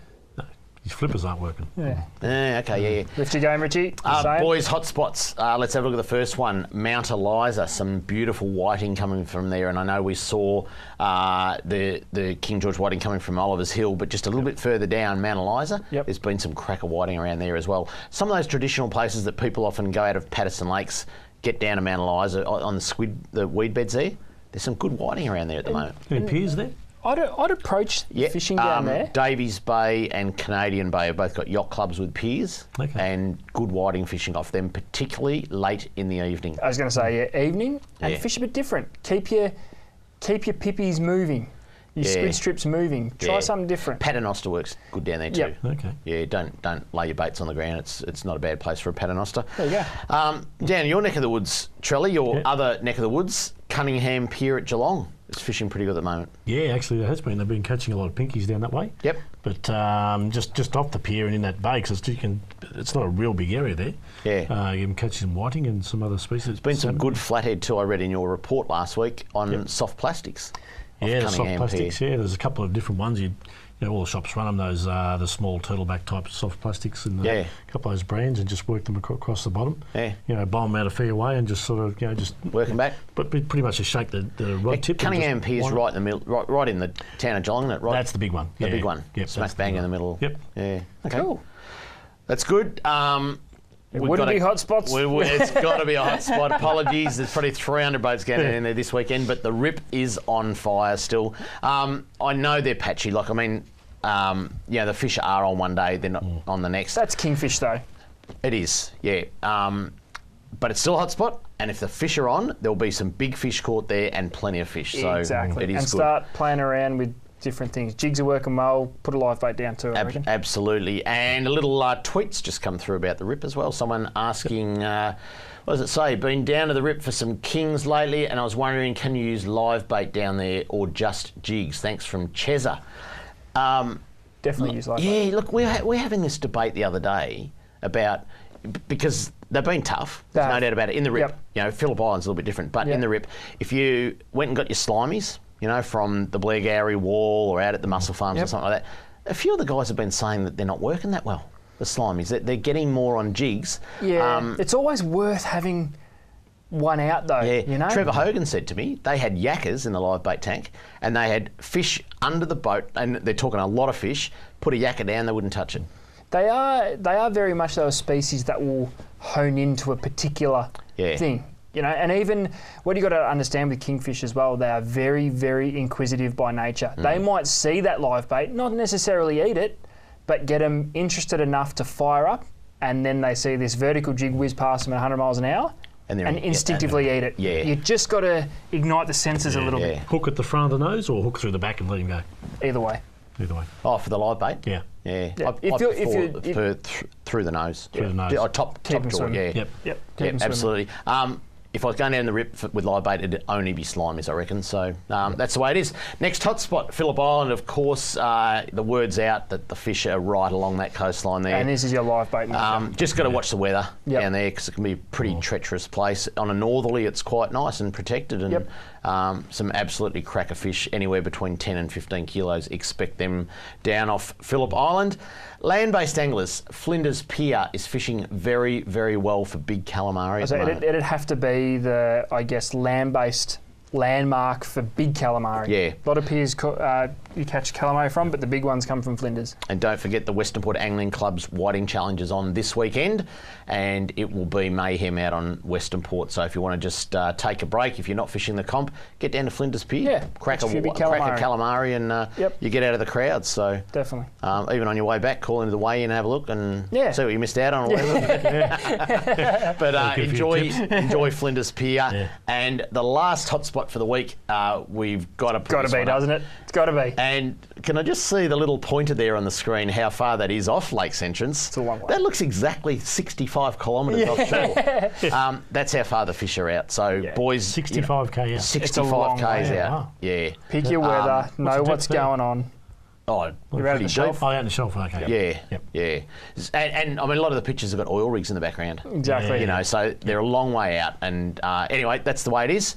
His flippers aren't working. Yeah. Okay. Yeah. Lift your game, Richie. Boys, hotspots. Let's have a look at the first one. Mount Eliza. Some beautiful whiting coming from there, and I know we saw the King George whiting coming from Oliver's Hill, but just a little bit further down, Mount Eliza. There's been some cracker whiting around there as well. Some of those traditional places that people often go out of Patterson Lakes, get down to Mount Eliza on the weed beds there. There's some good whiting around there at the moment. Any piers there? I'd approach fishing down there. Davies Bay and Canadian Bay have both got yacht clubs with piers and good whiting fishing off them, particularly late in the evening. I was going to say, evening, and fish a bit different. Keep your pippies moving. Your squid strips moving. Try something different. Paternoster works good down there too. Okay. Yeah, don't lay your baits on the ground. It's not a bad place for a paternoster. There you go. Down your neck of the woods, Trelly, your other neck of the woods, Cunningham Pier at Geelong. It's fishing pretty good at the moment. Yeah, actually there has been. They've been catching a lot of pinkies down that way. Yep. But just off the pier and in that bay, because it's not a real big area there. Yeah. You can catch some whiting and some other species. There's been some good flathead too, I read in your report last week on soft plastics. Yeah, the soft plastics. Yeah, there's a couple of different ones. All the shops run them. Those the small turtleback type soft plastics and a couple of those brands, and just work them across the bottom. Yeah. Buy them out a fair way and just sort of just work them back. But pretty much just shake the rod tip. Cunningham Pier's right in the middle, right in the town of Geelong, isn't it? Right. That's the big one. The big one. Yep. Smack bang in the middle. Yep. Yeah. Okay. Cool. That's good. Would it be hotspots? It's got to be a hotspot. Apologies, there's probably 300 boats going in there this weekend, but the Rip is on fire still. I know they're patchy. The fish are on one day, they're not on the next. That's kingfish though. It is, yeah. But it's still a hotspot, and if the fish are on, there'll be some big fish caught there and plenty of fish. So exactly. It is and good. Start playing around with different things. Jigs are working well. Put a live bait down too, I reckon. Absolutely. And a little tweets just come through about the Rip as well. Someone asking, what does it say? Been down to the Rip for some kings lately, and I was wondering, can you use live bait down there or just jigs? Thanks from Cheza. Definitely use live bait. Yeah, look, we're having this debate the other day about, because they've been tough, there's no doubt about it. In the Rip, Phillip Island's a little bit different, but in the Rip, if you went and got your slimies, from the Blair Gowrie Wall or out at the mussel farms or something like that, a few of the guys have been saying that they're not working that well, the slimies. They're getting more on jigs. Yeah, it's always worth having one out though, Trevor Hogan said to me they had yakkers in the live bait tank and they had fish under the boat, and they're talking a lot of fish, put a yakker down, they wouldn't touch it. They are very much those species that will hone into a particular thing. And even what you got to understand with kingfish as well, they are very, very inquisitive by nature. They might see that live bait, not necessarily eat it, but get them interested enough to fire up, and then they see this vertical jig whiz past them at 100 miles an hour and instinctively eat it. Yeah. You just got to ignite the senses a little bit. Hook at the front of the nose or hook through the back and let him go? Either way. Oh, for the live bait? Yeah. Yeah. I prefer through the nose. Through the nose. Top jaw, Yep. Absolutely. If I was going down the Rip with live bait, it'd only be slimies, I reckon. So that's the way it is. Next hotspot, Phillip Island, of course. The word's out that the fish are right along that coastline there. And this is your live bait. Just got to watch the weather down there, because it can be a pretty treacherous place. On a northerly, it's quite nice and protected, and some absolutely cracker fish, anywhere between 10 and 15 kilos. Expect them down off Phillip Island. Land-based anglers, Flinders Pier is fishing very, very well for big calamari. So it'd have to be the, land-based landmark for big calamari. Yeah. A lot of piers you catch calamari from, but the big ones come from Flinders. And don't forget the Western Port Angling Club's Whiting Challenge is on this weekend, and it will be mayhem out on Western Port. So if you want to just take a break, if you're not fishing the comp, get down to Flinders Pier, crack a calamari, and you get out of the crowd. So definitely. Even on your way back, call into the weigh-in and have a look and see what you missed out on. But enjoy Flinders Pier. And the last hotspot for the week, we've got to be, doesn't it? It's got to be. And can I just see the little pointer there on the screen, how far that is off Lakes Entrance? It's a long way. That looks exactly 65 kilometres offshore. That's how far the fish are out. So, boys... 65k out. 65k's out. Wow. Yeah. Pick your weather, know what's going on. Oh, you're out on the shelf. Oh, out on the shelf, okay. Yeah. And I mean, a lot of the pictures have got oil rigs in the background. Exactly. You know, so they're a long way out. And anyway, that's the way it is.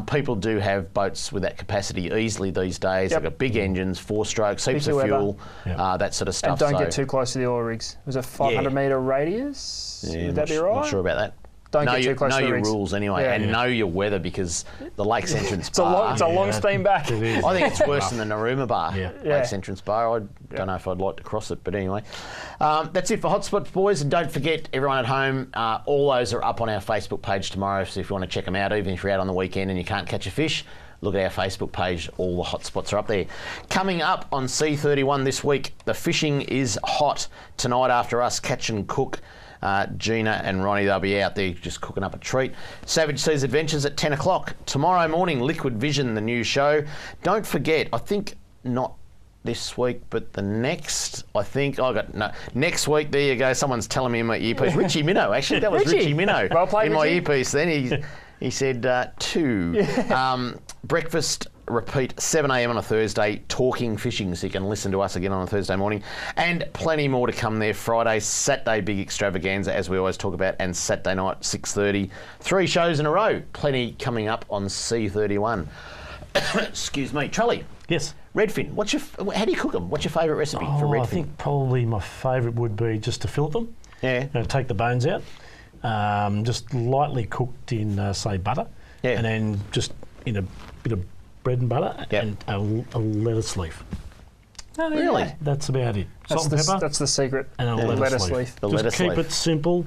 People do have boats with that capacity easily these days. They've got big engines, 4 strokes, heaps of fuel, that sort of stuff. And don't get too close to the oil rigs. Was it 500 metre radius? Would that be right? Not sure about that. Don't get too close to the rigs. Know your rules anyway, and know your weather, because the Lakes Entrance bar... It's a long steam back. I think it's worse than the Narooma bar, Lakes Entrance bar. I don't know if I'd like to cross it, but anyway. That's it for Hotspots, boys. And don't forget, everyone at home, all those are up on our Facebook page tomorrow, so if you want to check them out, even if you're out on the weekend and you can't catch a fish, look at our Facebook page. All the hotspots are up there. Coming up on C31 this week, the fishing is hot. Tonight after us, Catch and Cook, Gina and Ronnie, they'll be out there just cooking up a treat. Savage Seas Adventures at 10 o'clock. Tomorrow morning, Liquid Vision, the new show. Don't forget, I think not this week, but the next, next week, there you go, someone's telling me in my earpiece. Richie Minnow, actually, that was Richie Minnow. Well played, in my Richie. earpiece then. He said 2. Breakfast repeat 7 a.m. on a Thursday, talking fishing, so you can listen to us again on a Thursday morning. And plenty more to come there. Friday, Saturday, big extravaganza, as we always talk about, and Saturday night, 6:30. 3 shows in a row. Plenty coming up on C31. Excuse me. Trelly. Yes. Redfin. How do you cook them? What's your favourite recipe for redfin? I think probably my favourite would be just to fillet them. Yeah. Take the bones out. Just lightly cooked in, say, butter. Yeah. And then just in a bit of bread and butter and a lettuce leaf. Oh, really? That's about it. Salt and pepper. That's the secret. And a lettuce leaf. Just keep it simple.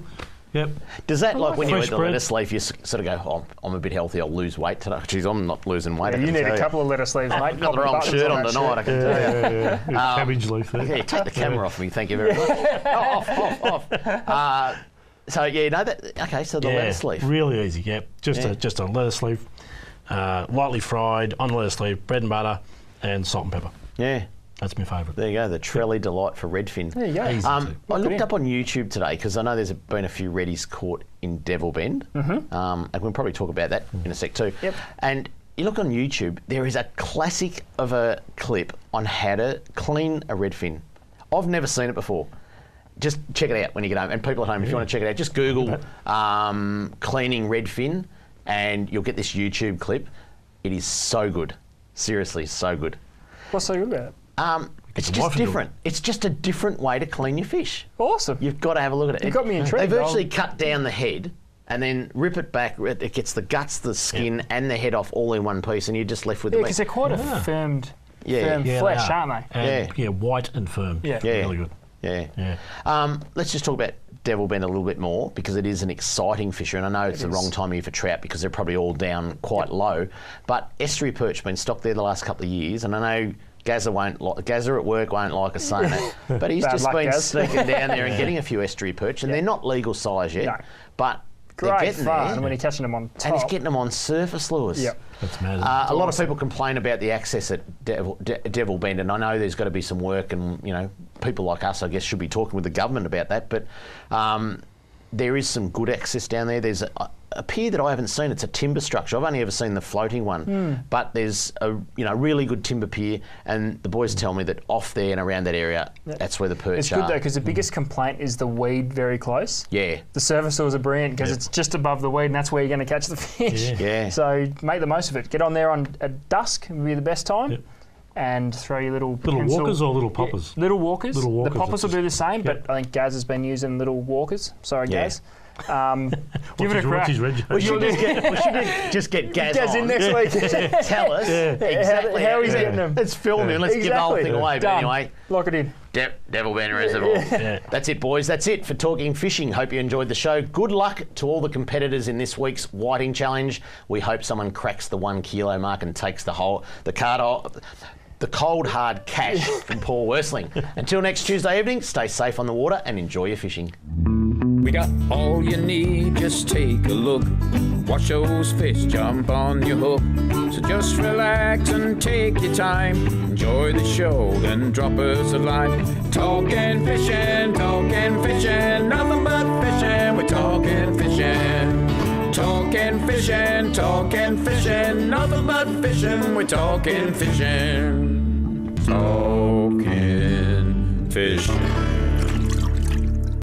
Yep. Does that, when you eat the bread. lettuce leaf, you sort of go, oh, I'm a bit healthy, I'll lose weight today? Jeez, I'm not losing weight. You need a couple of lettuce leaves, mate. I've got the wrong shirt on tonight, I can tell you. Cabbage leaf there. Okay, take the camera off me, thank you very much. Off. So, so the lettuce leaf. Really easy, just a lettuce leaf, lightly fried, on lettuce leaf, bread and butter, and salt and pepper. Yeah. That's my favourite. There you go, the Trelly Delight for redfin. There you go. I looked up on YouTube today, because I know there's been a few reddies caught in Devil Bend, and we'll probably talk about that in a sec too. Yep. And you look on YouTube, there is a classic of a clip on how to clean a redfin. I've never seen it before. Just check it out when you get home. And people at home, if you want to check it out, just Google cleaning redfin, and you'll get this YouTube clip. It is so good. Seriously, so good. What's so good about it? It's just different. It's just a different way to clean your fish. Awesome. You've got to have a look at it. You've got me intrigued. They virtually cut down the head and then rip it back. It gets the guts, the skin, and the head off all in one piece, and you're just left with the meat. because they're quite a firm flesh, aren't they? And, white and firm. Yeah. Really good. Yeah. Let's just talk about Devil Bend a little bit more, because it is an exciting fisher, and I know it's the wrong time of year for trout because they're probably all down quite low. But estuary perch have been stocked there the last couple of years, and I know Gazza at work won't like us saying it, but he's just been sneaking down there and getting a few estuary perch, and they're not legal size yet, but they're getting fun there. when you're catching them on top. And he's getting them on surface lures. Yep. That's mad. A lot of people complain about the access at Devil Bend, and I know there's got to be some work, and people like us, I guess, should be talking with the government about that. But there is some good access down there. There's a pier that I haven't seen. It's a timber structure. I've only ever seen the floating one, but there's a really good timber pier, and the boys tell me that off there and around that area, that's where the perch are. It's good though, because the biggest complaint is the weed very close. Yeah. The surface lures are brilliant because it's just above the weed, and that's where you're going to catch the fish. Yeah. So make the most of it. Get on there at dusk would be the best time. And throw your little walkers or little poppers? Little walkers. Little walkers. The poppers will do the same, but I think Gaz has been using little walkers. Sorry, Gaz. Give it a crack. We should just get Gaz Gaz in next week. to tell us exactly how he's getting them. Let's film him. Let's give the whole thing away. But Done. anyway, Lock it in. Devil Bend Reservoir. That's it, boys. That's it for Talking Fishing. Hope you enjoyed the show. Good luck to all the competitors in this week's whiting challenge. We hope someone cracks the 1 kilo mark and takes the cold hard cash from Paul Worsling. Until next Tuesday evening, stay safe on the water and enjoy your fishing. We got all you need, just take a look. Watch those fish jump on your hook. So just relax and take your time. Enjoy the show, then drop us a line. Talking fishing, nothing but fishing. We're talking fishing. Talking fishing, nothing but fishing. We're talking fishing. Talking fishing.